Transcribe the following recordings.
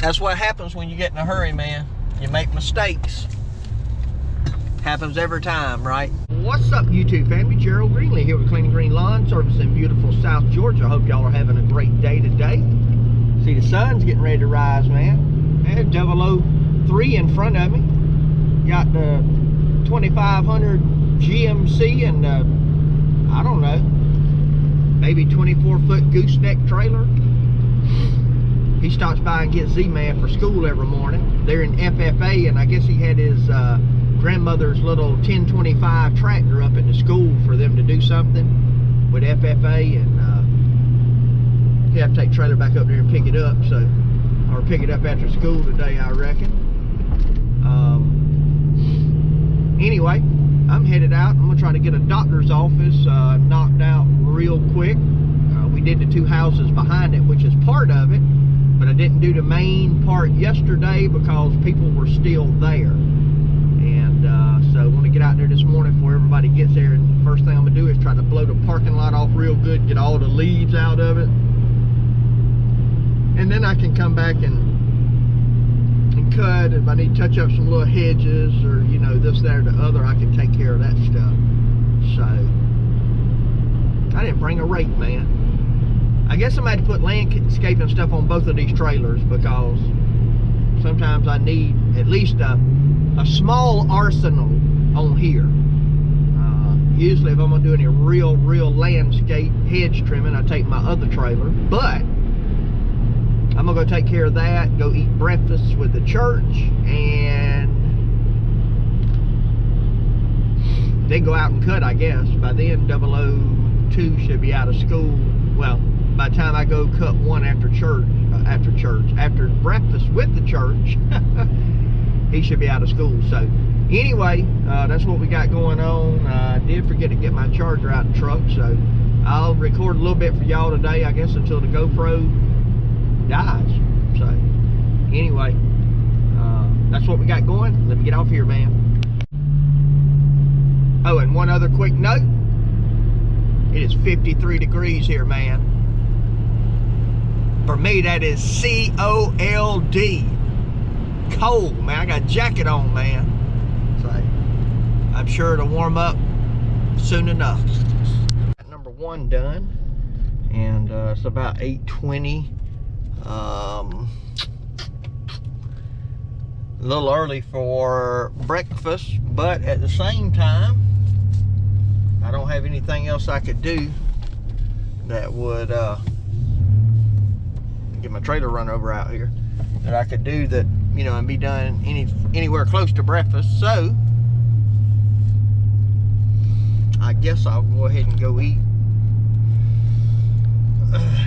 That's what happens when you get in a hurry, man. You make mistakes. Happens every time, right? What's up, YouTube family? Gerald Greenlee here with Clean and Green Lawn Service in beautiful South Georgia. I hope y'all are having a great day today. See, the sun's getting ready to rise, man. There's 003 in front of me. Got the 2500 GMC and I don't know, maybe 24-foot gooseneck trailer. He stops by and gets Z-Man for school every morning. They're in FFA, and I guess he had his grandmother's little 1025 tractor up at the school for them to do something with FFA, and he have to take the trailer back up there and pick it up, so, or pick it up after school today, I reckon. Anyway, I'm headed out. I'm gonna try to get a doctor's office knocked out real quick. We did the two houses behind it, which is part of it, but I didn't do the main part yesterday because people were still there. And so I want to get out there this morning before everybody gets there, and the first thing I'm gonna do is try to blow the parking lot off real good, get all the leaves out of it, and then I can come back and cut. If I need to touch up some little hedges or, you know, this, that, or the other, I can take care of that stuff. So I didn't bring a rake, man. I guess I might have to put landscaping stuff on both of these trailers, because sometimes I need at least a small arsenal on here. Usually if I'm gonna do any real landscape hedge trimming, I take my other trailer, but I'm gonna go take care of that, go eat breakfast with the church, and then go out and cut, I guess. By then 002 should be out of school. Well, by the time I go cut one after breakfast with the church, he should be out of school. So anyway, that's what we got going on. I did forget to get my charger out of the truck, so I'll record a little bit for y'all today, I guess, until the GoPro dies. So anyway, that's what we got going. Let me get off here, man. Oh, and one other quick note. It is 53 degrees here, man. For me, that is C-O-L-D. Cold, man. I got a jacket on, man. So I'm sure it'll warm up soon enough. Got number one done, and it's about 8:20. A little early for breakfast, but at the same time, I don't have anything else I could do that would get my trailer run over out here, that I could do that, you know, and be done anywhere close to breakfast. So I guess I'll go ahead and go eat.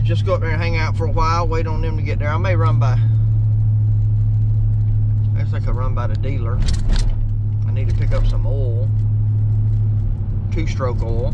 Just go up there and hang out for a while, wait on them to get there. I may run by, I guess I could run by the dealer. I need to pick up some oil, 2-stroke oil.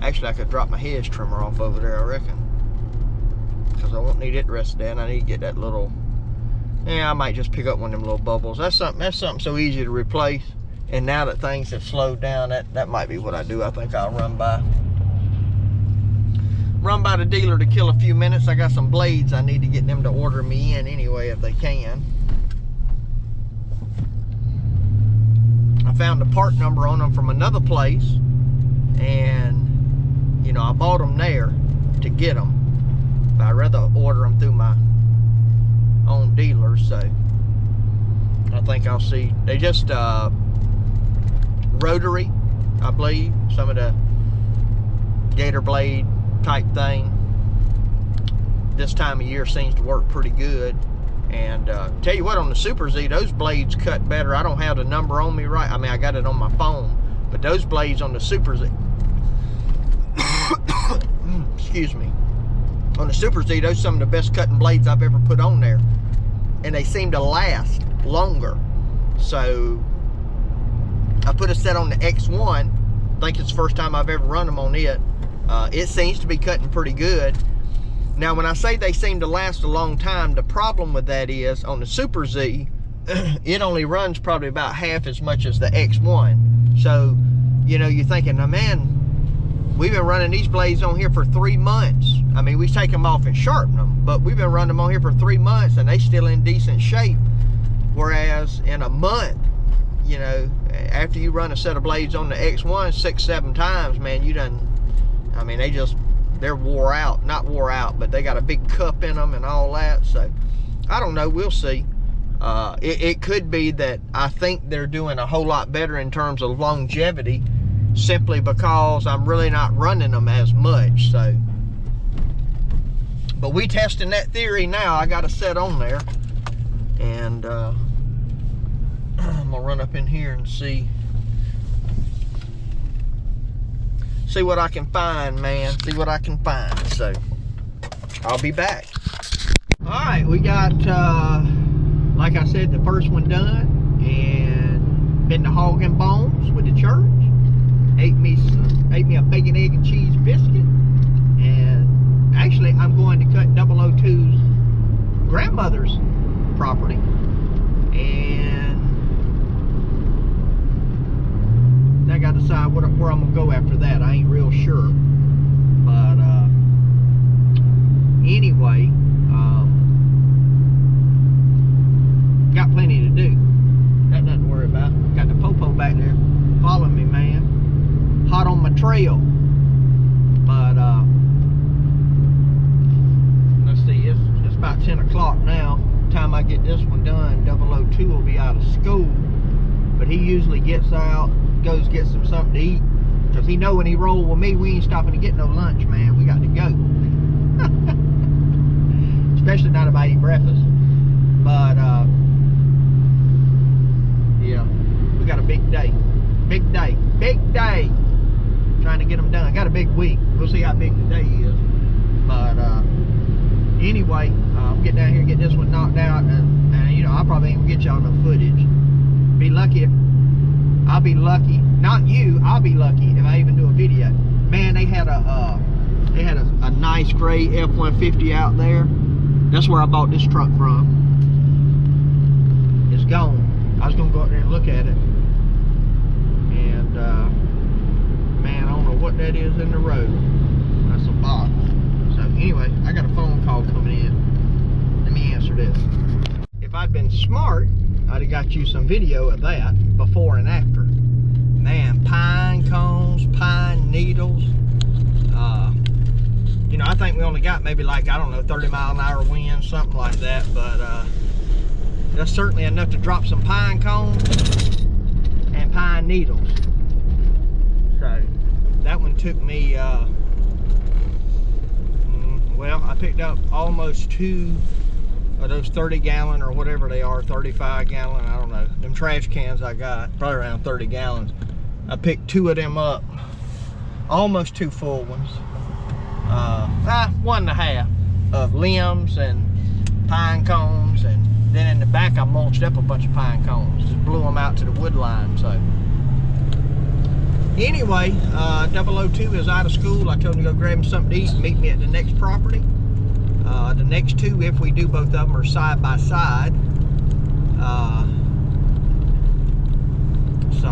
Actually, I could drop my hedge trimmer off over there, I reckon, because I won't need it the rest of the day, and I need to get that little, yeah, I might just pick up one of them little bubbles. That's something so easy to replace. And now that things have slowed down, that might be what I do. I think I'll run by the dealer to kill a few minutes. I got some blades. I need to get them to order me in anyway, if they can. I found a part number on them from another place, and you know, I bought them there to get them, but I'd rather order them through my own dealer. So I think I'll see. They just rotary, I believe, some of the gator blade type thing. This time of year seems to work pretty good. And tell you what, on the Super Z, those blades cut better. I don't have the number on me right. I mean, I got it on my phone, but those blades on the Super Z, excuse me, on the Super Z, those are some of the best cutting blades I've ever put on there, and they seem to last longer. So I put a set on the X1. I think it's the first time I've ever run them on it. It seems to be cutting pretty good. Now, when I say they seem to last a long time, the problem with that is on the Super Z, it only runs probably about half as much as the X1. So, you know, you're thinking, now man, we've been running these blades on here for 3 months. I mean, we take them off and sharpen them, but we've been running them on here for 3 months and they still in decent shape. Whereas in a month, you know, after you run a set of blades on the X1 6-7 times, man, you done, I mean, they're wore out. Not wore out, but they got a big cup in them and all that. So I don't know, we'll see. It could be that I think they're doing a whole lot better in terms of longevity, simply because I'm really not running them as much. So, but we testing that theory now. I got a set on there, and I'm gonna run up in here and see what I can find, man. See what I can find. So I'll be back. All right, we got like I said, the first one done, and been to Hog and Bones with the church. Ate me a bacon, egg, and cheese biscuit. And actually, I'm going to cut 002's grandmother's property. And I got to decide where I'm going to go after that. I ain't real sure. But anyway, got plenty to do. Got nothing to worry about. Got the popo back there following me, man. Hot on my trail. But let's see, it's about 10 o'clock now. Time I get this one done, 002 will be out of school. But he usually gets out, goes get something to eat, because he know when he roll with me, we ain't stopping to get no lunch, man. We got to go. Especially not if I eat breakfast. But yeah, we got a big day. Big day. Big day. Trying to get them done. Got a big week. We'll see how big the day is. But anyway, I'll get down here and get this one knocked out. And you know, I probably ain't gonna get y'all no footage. Be lucky if, I'll be lucky. Not you, I'll be lucky if I even do a video. Man, they had a nice gray F-150 out there. That's where I bought this truck from. It's gone. I was gonna go out there and look at it, and man, I don't know what that is in the road. That's a box. So anyway, I got a phone call coming in. Let me answer this. If I'd been smart, I'd have got you some video of that before and after. Man, pine cones, pine needles. You know, I think we only got maybe like, I don't know, 30-mile-an-hour wind, something like that, but that's certainly enough to drop some pine cones and pine needles. So that one took me, well, I picked up almost 2 of those 30-gallon or whatever they are, 35-gallon, I don't know, them trash cans I got, probably around 30 gallons. I picked 2 of them up, almost 2 full ones. 1.5 of limbs and pine cones, and then in the back I mulched up a bunch of pine cones, just blew them out to the wood line. So anyway, 002 is out of school. I told him to go grab him something to eat and meet me at the next property. The next 2, if we do both of them, are side by side. So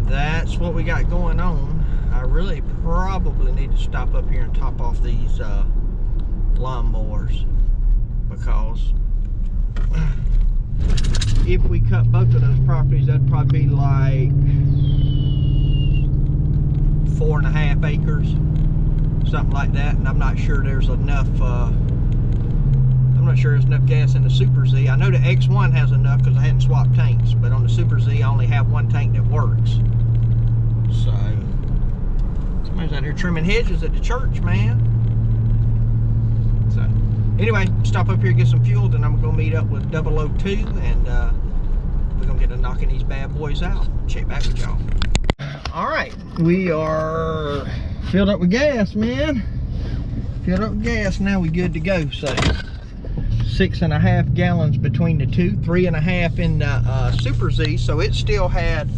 that's what we got going on. I really probably need to stop up here and top off these lawnmowers, because if we cut both of those properties, that'd probably be like 4.5 acres, something like that. And I'm not sure there's enough. I'm not sure there's enough gas in the Super Z. I know the X1 has enough because I hadn't swapped tanks, but on the Super Z I only have 1 tank that works. So somebody's out here trimming hedges at the church, man. So anyway, stop up here, get some fuel, then I'm gonna meet up with 002, and we're gonna get to knocking these bad boys out. Check back with y'all. All right, we are filled up with gas, man. Filled up with gas. Now we good to go. So 6.5 gallons between the 2, 3.5 in the Super Z. So it still had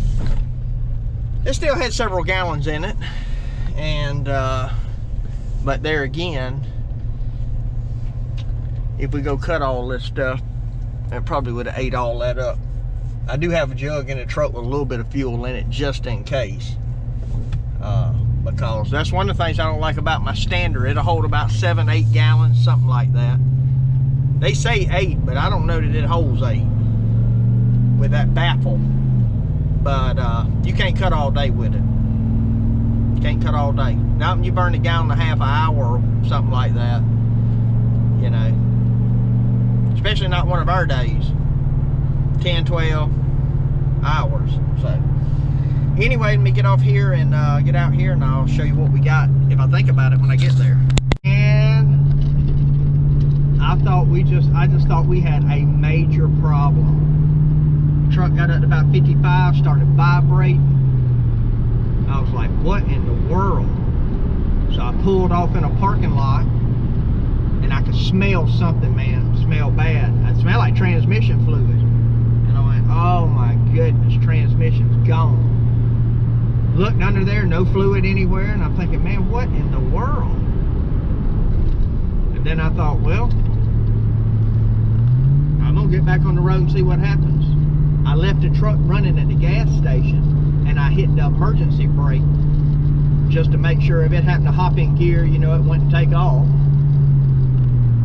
several gallons in it, and but there again, if we go cut all this stuff, it probably would have ate all that up. I do have a jug in the truck with a little bit of fuel in it just in case. because that's one of the things I don't like about my Stander. It'll hold about 7-8 gallons, something like that. They say 8, but I don't know that it holds 8 with that baffle. But you can't cut all day with it. You can't cut all day. Not when you burn a gallon and a half an hour or something like that. You know, especially not one of our days. 10, 12 hours. So anyway, let me get off here and get out here, and I'll show you what we got if I think about it when I get there. And I just thought we had a major problem. The truck got up to about 55, started vibrating. I was like, what in the world? So I pulled off in a parking lot, and I could smell something, man. It smelled bad. It smelled like transmission fluid. And I went, oh my goodness, transmission's gone. Looked under there, no fluid anywhere, and I'm thinking, man, what in the world? And then I thought, well, I'm gonna get back on the road and see what happens. I left the truck running at the gas station, and I hit the emergency brake just to make sure if it happened to hop in gear, you know, it wouldn't take off.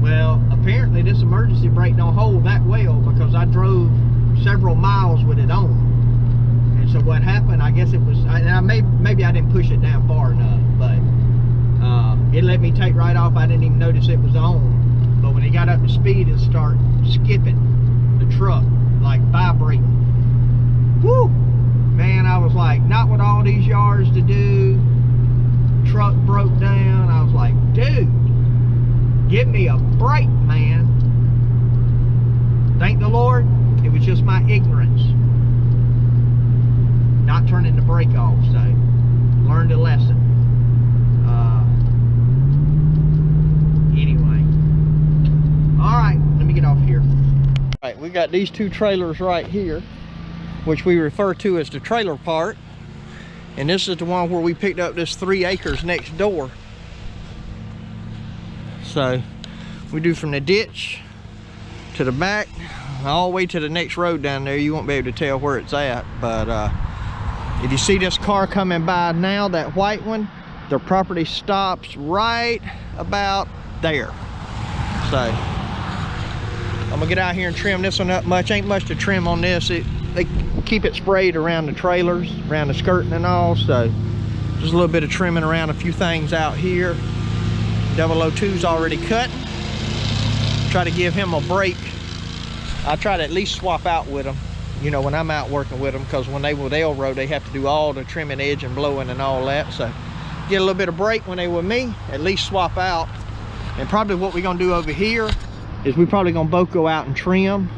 Well, apparently this emergency brake don't hold that well, because I drove several miles with it on. And so what happened, I guess it was, maybe I didn't push it down far enough, but it let me take right off. I didn't even notice it was on. But when it got up to speed, it started skipping the truck, like vibrating. Woo! Man, I was like, not with all these yards to do. Truck broke down. I was like, dude, give me a break, man. Thank the Lord, it was just my ignorance not turning the brake off. So learned a lesson. Anyway, all right, let me get off here. All right, we got these two trailers right here, which we refer to as the trailer park. And this is the one where we picked up this 3 acres next door. So we do from the ditch to the back, all the way to the next road down there. You won't be able to tell where it's at, but if you see this car coming by now, that white one, their property stops right about there. So I'm gonna get out here and trim this one up much. Ain't much to trim on this. They keep it sprayed around the trailers, around the skirting and all, so just a little bit of trimming around a few things out here. 002's already cut. Try to give him a break. I try to at least swap out with him, you know, when I'm out working with them, because when they with Elro, they have to do all the trimming, edge and blowing and all that. So get a little bit of break when they with me, at least swap out. And probably what we're gonna do over here is we probably gonna both go out and trim,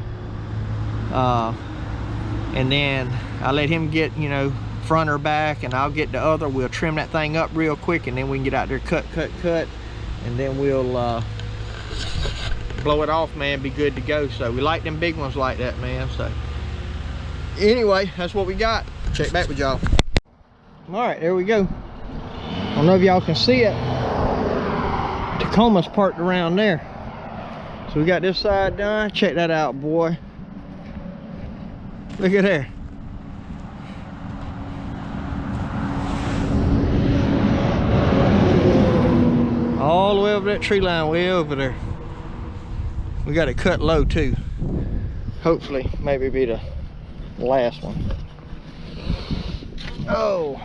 and then I let him get, you know, front or back, and I'll get the other. We'll trim that thing up real quick, and then we can get out there, cut, and then we'll blow it off, man. Be good to go. So we like them big ones like that, man. So anyway, that's what we got. Check back with y'all. All right, there we go. I don't know if y'all can see it. Tacoma's parked around there. So we got this side done. Check that out, boy. Look at there. All the way over that tree line, way over there. We got it cut low too. Hopefully, maybe be the last one. Oh,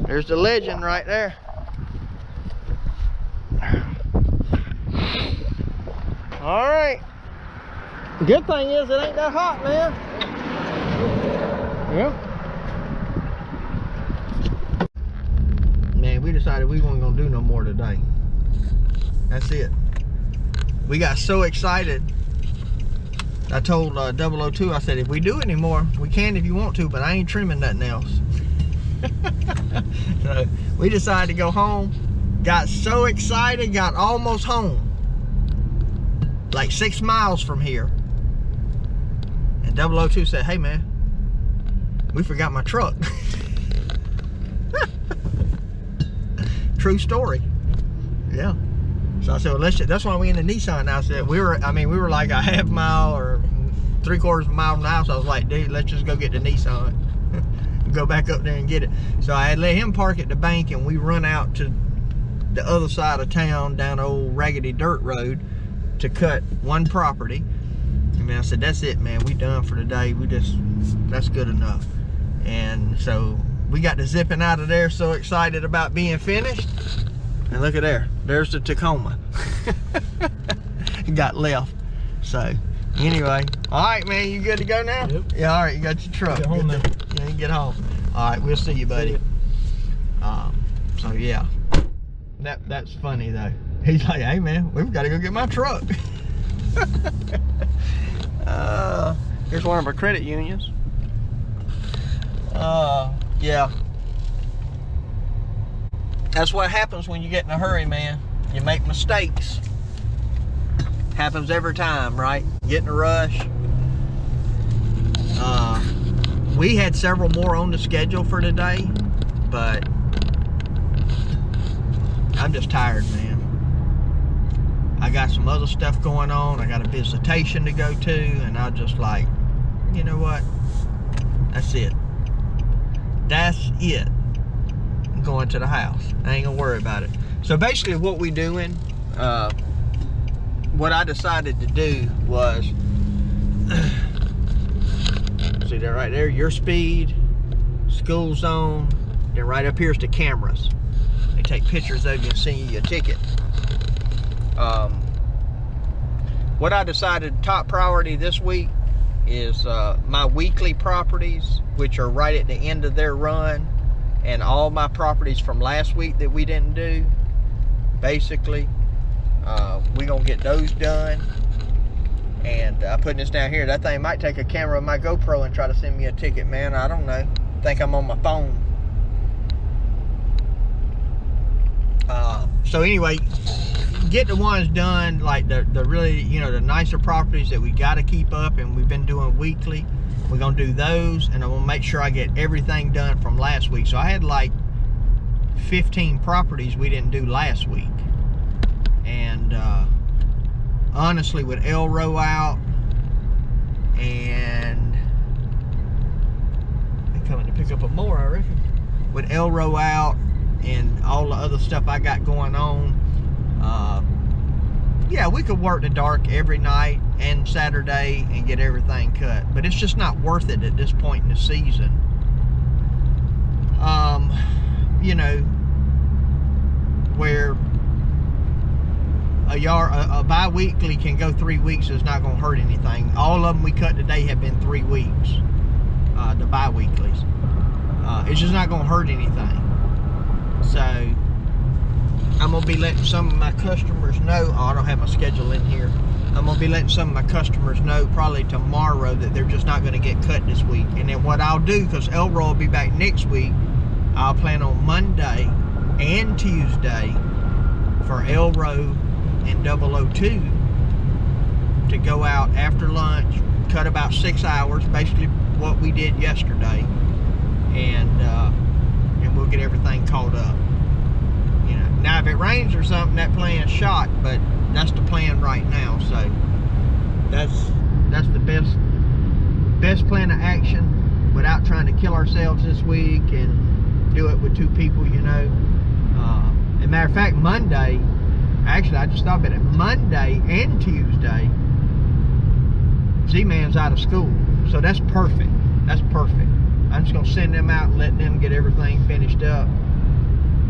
there's the legend right there. All right. Good thing is it ain't that hot, man. Yeah. Man, we decided we weren't gonna do no more today. That's it. We got so excited. I told 002, I said, if we do any more, we can if you want to, but I ain't trimming nothing else. So we decided to go home. Got so excited, got almost home. Like 6 miles from here. And 002 said, hey man, we forgot my truck. True story. Yeah. So I said, well, that's why we in the Nissan now. I said, we were like a half mile or 3/4 of a mile from the house. I was like, dude, let's just go get the Nissan. go back up there and get it. So I had let him park at the bank, and we run out to the other side of town down old raggedy dirt road to cut one property. I mean, I said, that's it, man, we done for the day. That's good enough. And so we got to zipping out of there, so excited about being finished. And look at there, there's the Tacoma. Got left. So anyway, all right, man, you good to go now? Yep. Yeah, all right, you got your truck. Get home now. Yeah, you can get home. All right, we'll see you, buddy. See ya. So yeah, that's funny though. He's like, hey man, we've got to go get my truck. Here's one of our credit unions. Yeah. That's what happens when you get in a hurry, man. You make mistakes. Happens every time, right? Get in a rush. We had several more on the schedule for today, but I'm just tired, man. I got some other stuff going on. I got a visitation to go to, and I just like, you know what? That's it. That's it. I'm going to the house. I ain't gonna worry about it. So basically what we doing, what I decided to do was, see that right there, your speed, school zone, then right up here's the cameras. They take pictures of you and send you a ticket. What I decided top priority this week is my weekly properties, which are right at the end of their run, and all my properties from last week that we didn't do. Basically, we're gonna get those done. And putting this down here, that thing might take a camera of my GoPro and try to send me a ticket, man. I don't know. I think I'm on my phone. So anyway, get the ones done, like the really, you know, the nicer properties that we got to keep up and we've been doing weekly. We're gonna do those, and I'm gonna make sure I get everything done from last week. So I had like 15 properties we didn't do last week, and honestly, with Elro out and they're coming to pick up a more, I reckon. With Elro out and all the other stuff I got going on, yeah, we could work the dark every night and Saturday and get everything cut, but it's just not worth it at this point in the season. You know, where a bi-weekly can go 3 weeks, is not going to hurt anything. All of them we cut today have been 3 weeks, the bi-weeklies. It's just not going to hurt anything. So I'm going to be letting some of my customers know. Oh, I don't have my schedule in here. I'm going to be letting some of my customers know probably tomorrow that they're just not going to get cut this week. And then what I'll do, because Elro will be back next week, I'll plan on Monday and Tuesday for Elro and 002 to go out after lunch, cut about 6 hours, basically what we did yesterday, and we'll get everything caught up. You know, now if it rains or something, that plan's shot, but that's the plan right now. So that's the best plan of action without trying to kill ourselves this week and do it with 2 people, you know. As a matter of fact, Monday, actually, I just thought about it. Monday and Tuesday, Z-Man's out of school. So that's perfect. That's perfect. I'm just going to send them out and let them get everything finished up.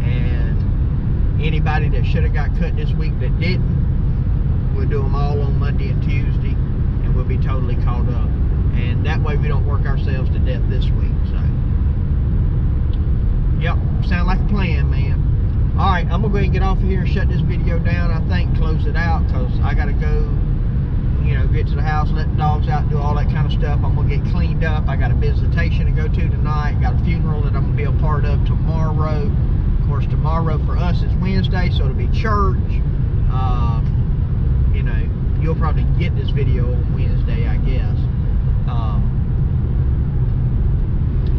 And anybody that should have got cut this week that didn't, we'll do them all on Monday and Tuesday, and we'll be totally caught up. And that way we don't work ourselves to death this week. So, yep, sound like a plan, man. Alright, I'm going to go ahead and get off of here and shut this video down, I think, close it out, because I got to go, you know, get to the house, let the dogs out, do all that kind of stuff. I'm going to get cleaned up. I got a visitation to go to tonight, got a funeral that I'm going to be a part of tomorrow. Of course, tomorrow for us is Wednesday, so it'll be church. You know, you'll probably get this video on Wednesday, I guess.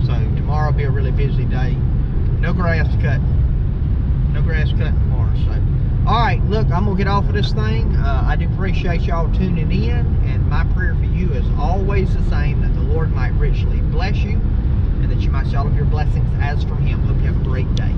So tomorrow will be a really busy day. No grass cut. No grass cutting tomorrow. So, all right, look, I'm gonna get off of this thing. I do appreciate y'all tuning in, and my prayer for you is always the same, that the Lord might richly bless you and that you might see all of your blessings as from Him. Hope you have a great day.